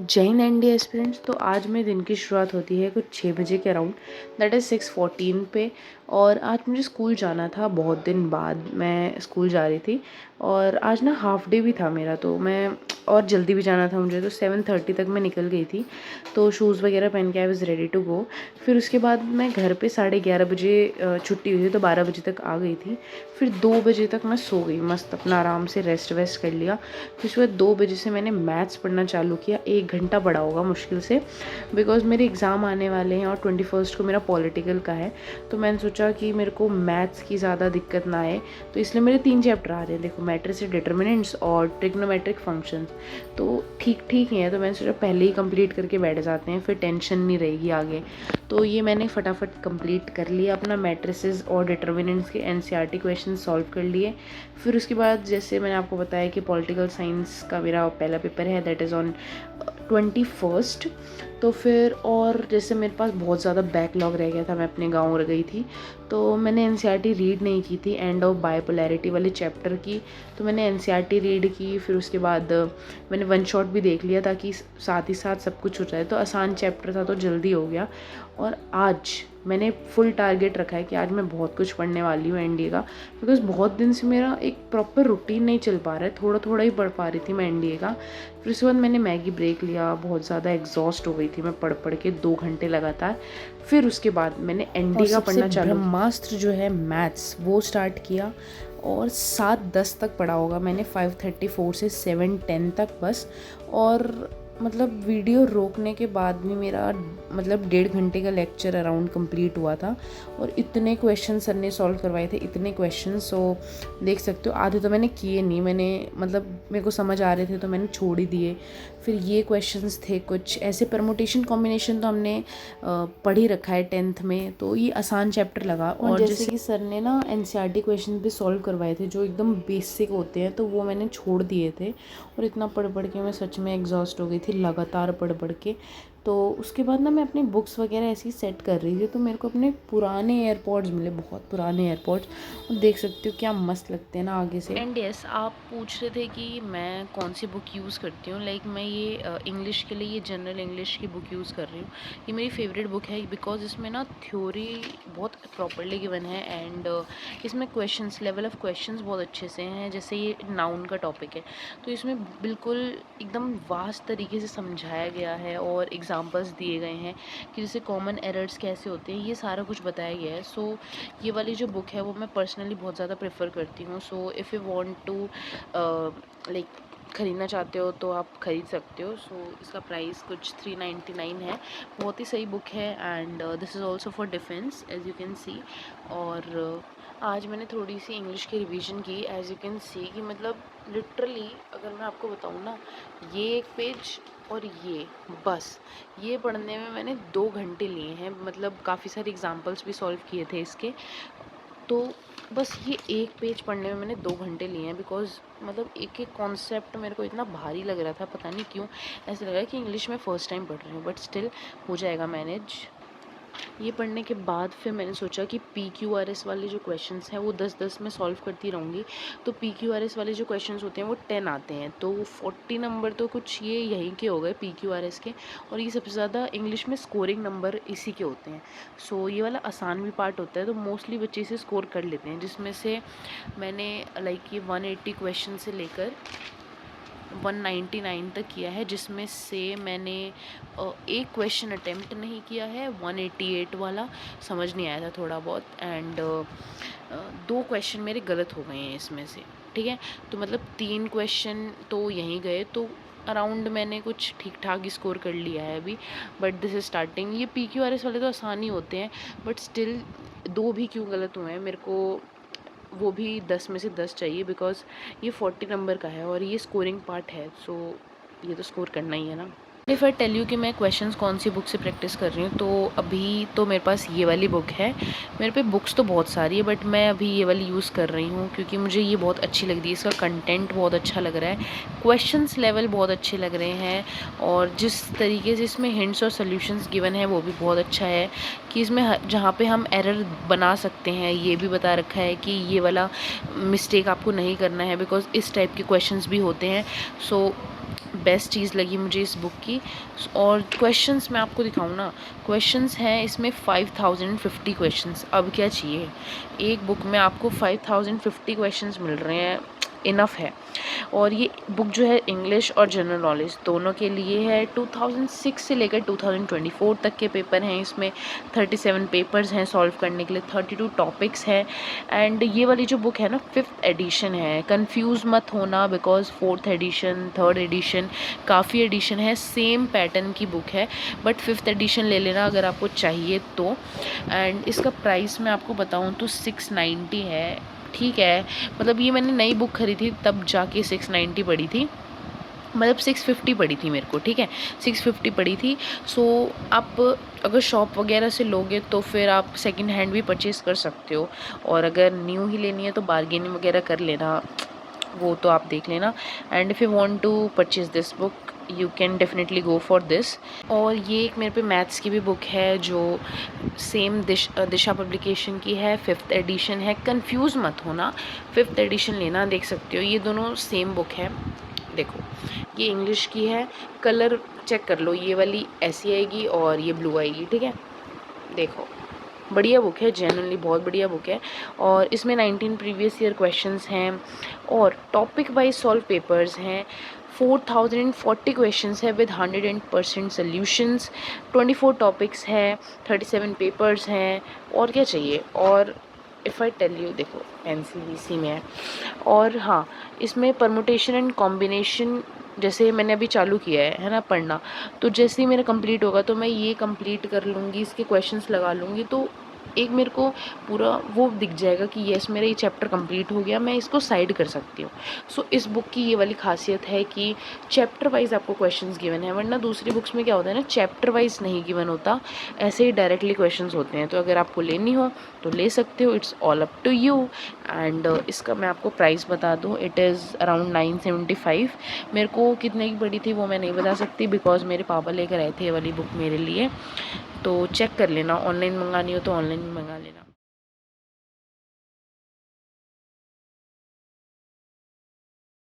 जय Hind ND aspirants. तो आज मेरे दिन की शुरुआत होती है कुछ 6 बजे के अराउंड, दैट इज़ 6:14 पे। और आज मुझे स्कूल जाना था, बहुत दिन बाद मैं स्कूल जा रही थी। और आज ना हाफ डे भी था मेरा, तो मैं और जल्दी भी जाना था मुझे, तो 7:30 तक मैं निकल गई थी। तो शूज़ वगैरह पहन के I was ready to go. फिर उसके बाद मैं घर पे 11:30 बजे छुट्टी हुई थी, तो 12 बजे तक आ गई थी। फिर 2 बजे तक मैं सो गई, मस्त अपना आराम से रेस्ट वेस्ट कर लिया। फिर सुबह 2 बजे से मैंने मैथ्स पढ़ना चालू किया। 1 घंटा पढ़ा होगा मुश्किल से, बिकॉज़ मेरे एग्ज़ाम आने वाले हैं और 21st को मेरा पॉलिटिकल का है। तो मैंने सोचा कि मेरे को मैथ्स की ज़्यादा दिक्कत ना आए, तो इसलिए मेरे 3 चैप्टर आ रहे हैं। देखो, मैट्रिसेस, डिटर्मिनेंट्स और ट्रिग्नोमेट्रिक फंक्शंस, तो ठीक ठीक ही है। तो मैंने सोचा पहले ही कंप्लीट करके बैठ जाते हैं, फिर टेंशन नहीं रहेगी आगे। तो ये मैंने फटाफट कंप्लीट कर लिया अपना मैट्रिसेस और डिटर्मिनेंट्स के एनसीईआरटी क्वेश्चन सॉल्व कर लिए। फिर उसके बाद जैसे मैंने आपको बताया कि पॉलिटिकल साइंस का मेरा पहला पेपर है, दैट इज़ ऑन 21st। तो फिर और जैसे मेरे पास बहुत ज़्यादा बैकलॉग रह गया था, मैं अपने गाँव रह गई थी, तो मैंने एनसीईआरटी रीड नहीं की थी एंड ऑफ बाइपोलैरिटी वाले चैप्टर की। तो मैंने एनसीईआरटी रीड की, फिर उसके बाद मैंने वन शॉट भी देख लिया ताकि साथ ही साथ सब कुछ हो जाए। तो आसान चैप्टर था तो जल्दी हो गया। और आज मैंने फुल टारगेट रखा है कि आज मैं बहुत कुछ पढ़ने वाली हूँ एनडीए का, बिकॉज़ बहुत दिन से मेरा एक प्रॉपर रूटीन नहीं चल पा रहा है, थोड़ा थोड़ा ही पढ़ पा रही थी मैं एनडीए का। फिर उसके बाद मैंने मैगी ब्रेक लिया, बहुत ज़्यादा एग्जॉस्ट हो गई थी मैं पढ़ पढ़ के 2 घंटे लगातार। फिर उसके बाद मैंने एनडीए का पढ़ना चालू, ब्रह्मास्त्र जो है मैथ्स, वो स्टार्ट किया। और 7:10 तक पढ़ा होगा मैंने, 5:34 से 7:10 तक बस। और मतलब वीडियो रोकने के बाद भी मेरा मतलब 1.5 घंटे का लेक्चर अराउंड कंप्लीट हुआ था। और इतने क्वेश्चन सर ने सॉल्व करवाए थे, इतने क्वेश्चन, सो देख सकते हो आधे तो मैंने किए नहीं, मैंने मतलब मेरे को समझ आ रहे थे तो मैंने छोड़ ही दिए। फिर ये क्वेश्चंस थे कुछ ऐसे, परमुटेशन कॉम्बिनेशन तो हमने पढ़ ही रखा है 10th में, तो ये आसान चैप्टर लगा। और जैसे कि सर ने ना एनसीईआरटी क्वेश्चन भी सॉल्व करवाए थे जो एकदम बेसिक होते हैं, तो वो मैंने छोड़ दिए थे। और इतना पढ़ पढ़ के मैं सच में एग्जॉस्ट हो गई थी लगातार पढ़ पढ़ के। तो उसके बाद ना मैं अपनी बुक्स वगैरह ऐसे ही सेट कर रही थी, तो मेरे को अपने पुराने एयरपॉड्स मिले, बहुत पुराने एयरपॉड्स। और देख सकते हो क्या मस्त लगते हैं ना आगे से। एंड यस, आप पूछ रहे थे कि मैं कौन सी बुक यूज़ करती हूँ। लाइक मैं ये इंग्लिश के लिए ये जनरल इंग्लिश की बुक यूज़ कर रही हूँ। ये मेरी फेवरेट बुक है बिकॉज इसमें ना थ्योरी बहुत प्रॉपरली गिवन है एंड इसमें क्वेश्चंस, लेवल ऑफ क्वेश्चंस बहुत अच्छे से हैं। जैसे ये नाउन का टॉपिक है, तो इसमें बिल्कुल एकदम वास्ट तरीके से समझाया गया है और एग्जांपल्स दिए गए हैं कि जैसे कॉमन एरर्स कैसे होते हैं, ये सारा कुछ बताया गया है। सो ये वाली जो बुक है वो मैं पर्सनली बहुत ज़्यादा प्रेफर करती हूँ। So if you want to like ख़रीदना चाहते हो तो आप ख़रीद सकते हो। सो इसका प्राइस कुछ 399 है। बहुत ही सही बुक है and this is also for defence, as you can see. और आज मैंने थोड़ी सी इंग्लिश की रिवीजन की, एज यू कैन सी कि मतलब लिटरली अगर मैं आपको बताऊँ ना, ये एक पेज और ये बस, ये पढ़ने में मैंने 2 घंटे लिए हैं। मतलब काफ़ी सारे एग्जांपल्स भी सॉल्व किए थे इसके। तो बस ये एक पेज पढ़ने में मैंने 2 घंटे लिए हैं, बिकॉज़ मतलब एक एक कॉन्सेप्ट मेरे को इतना भारी लग रहा था, पता नहीं क्यों ऐसा लग रहा है कि इंग्लिश में फ़र्स्ट टाइम पढ़ रही हूँ, बट स्टिल हो जाएगा मैनेज। ये पढ़ने के बाद फिर मैंने सोचा कि PQRS वाले जो क्वेश्चंस हैं वो 10-10 में सॉल्व करती रहूँगी। तो PQRS वाले जो क्वेश्चंस होते हैं वो 10 आते हैं, तो 40 नंबर तो कुछ ये यहीं के हो गए PQRS के। और ये सबसे ज़्यादा इंग्लिश में स्कोरिंग नंबर इसी के होते हैं। सो ये वाला आसान भी पार्ट होता है, तो मोस्टली बच्चे इसे स्कोर कर लेते हैं, जिसमें से मैंने लाइक ये 180 क्वेश्चन से लेकर 199 तक किया है, जिसमें से मैंने एक क्वेश्चन अटेम्प्ट नहीं किया है, 188 वाला समझ नहीं आया था थोड़ा बहुत। एंड 2 क्वेश्चन मेरे गलत हो गए हैं इसमें से, ठीक है। तो मतलब 3 क्वेश्चन तो यहीं गए, तो अराउंड मैंने कुछ ठीक ठाक ही स्कोर कर लिया है अभी। But this is starting. ये PQRS वाले तो आसान ही होते हैं, बट स्टिल 2 भी क्यों गलत हुए हैं मेरे को, वो भी 10 में से 10 चाहिए, बिकॉज़ ये 40 नंबर का है और ये स्कोरिंग पार्ट है। सो ये तो स्कोर करना ही है ना। इफ़ आई टेल यू कि मैं क्वेश्चंस कौन सी बुक से प्रैक्टिस कर रही हूँ, तो अभी तो मेरे पास ये वाली बुक है। मेरे पे बुक्स तो बहुत सारी है, बट मैं अभी ये वाली यूज़ कर रही हूँ क्योंकि मुझे ये बहुत अच्छी लग रही है। इसका कंटेंट बहुत अच्छा लग रहा है, क्वेश्चंस लेवल बहुत अच्छे लग रहे हैं, और जिस तरीके से इसमें हिंट्स और सोल्यूशंस गिवन है वो भी बहुत अच्छा है। कि इसमें जहाँ पे हम एरर बना सकते हैं ये भी बता रखा है कि ये वाला मिस्टेक आपको नहीं करना है, बिकॉज इस टाइप के क्वेश्चंस भी होते हैं। सो बेस्ट चीज़ लगी मुझे इस बुक की। और क्वेश्चंस मैं आपको दिखाऊँ ना, क्वेश्चंस हैं इसमें 5050 क्वेश्चंस। अब क्या चाहिए, एक बुक में आपको 5050 क्वेश्चंस मिल रहे हैं, इनफ है। और ये बुक जो है इंग्लिश और जनरल नॉलेज दोनों के लिए है। 2006 से लेकर 2024 तक के पेपर हैं इसमें। 37 पेपर्स हैं सॉल्व करने के लिए, 32 टॉपिक्स हैं। एंड ये वाली जो बुक है ना, 5th एडिशन है। कंफ्यूज मत होना, because 4th edition, 3rd edition, काफ़ी एडिशन है, सेम पैटर्न की बुक है, बट 5th एडिशन ले लेना अगर आपको चाहिए तो। एंड इसका प्राइस मैं आपको बताऊँ तो 690 है। ठीक है, मतलब ये मैंने नई बुक खरीदी तब जाके 690 पड़ी थी, मतलब 650 पड़ी थी मेरे को, ठीक है, 650 पड़ी थी। सो आप अगर शॉप वगैरह से लोगे तो फिर आप सेकंड हैंड भी परचेज़ कर सकते हो, और अगर न्यू ही लेनी है तो बार्गेनिंग वगैरह कर लेना, वो तो आप देख लेना। And if you want to purchase this book you can definitely go for this. और ये एक मेरे पे मैथ्स की भी बुक है जो सेम दिशा पब्लिकेशन की है, 5th एडिशन है। कंफ्यूज मत होना, 5th एडिशन लेना, देख सकते हो ये दोनों सेम बुक है। देखो ये इंग्लिश की है, कलर चेक कर लो, ये वाली ऐसी आएगी और ये ब्लू आएगी, ठीक है। देखो बढ़िया बुक है, जेन्युइनली बहुत बढ़िया बुक है। और इसमें 19 प्रीवियस ईयर क्वेश्चंस हैं और टॉपिक वाइज सॉल्व पेपर्स हैं। 4040 क्वेश्चंस है विद 100% सॉल्यूशंस। 24 टॉपिक्स है, 37 पेपर्स हैं, और क्या चाहिए। और इफ़ आई टेल यू, देखो एनसीवीसी में है। और हाँ, इसमें परमुटेशन एंड कॉम्बिनेशन जैसे मैंने अभी चालू किया है ना पढ़ना, तो जैसे ही मेरा कंप्लीट होगा तो मैं ये कंप्लीट कर लूँगी, इसके क्वेश्चंस लगा लूँगी, तो एक मेरे को पूरा वो दिख जाएगा कि यस मेरा ये चैप्टर कंप्लीट हो गया, मैं इसको साइड कर सकती हूँ। सो इस बुक की ये वाली खासियत है कि चैप्टर वाइज आपको क्वेश्चंस गिवन है, वरना दूसरी बुक्स में क्या होता है ना, चैप्टर वाइज नहीं गिवन होता, ऐसे ही डायरेक्टली क्वेश्चंस होते हैं। तो अगर आपको लेनी हो तो ले सकते हो, it's all up to you. And इसका मैं आपको प्राइस बता दूँ, इट इज़ अराउंड 975। मेरे को कितने की पड़ी थी वो मैं नहीं बता सकती, बिकॉज मेरे पापा लेकर आए थे ये वाली बुक मेरे लिए। तो चेक कर लेना, ऑनलाइन मंगानी हो तो ऑनलाइन भी मंगा लेना।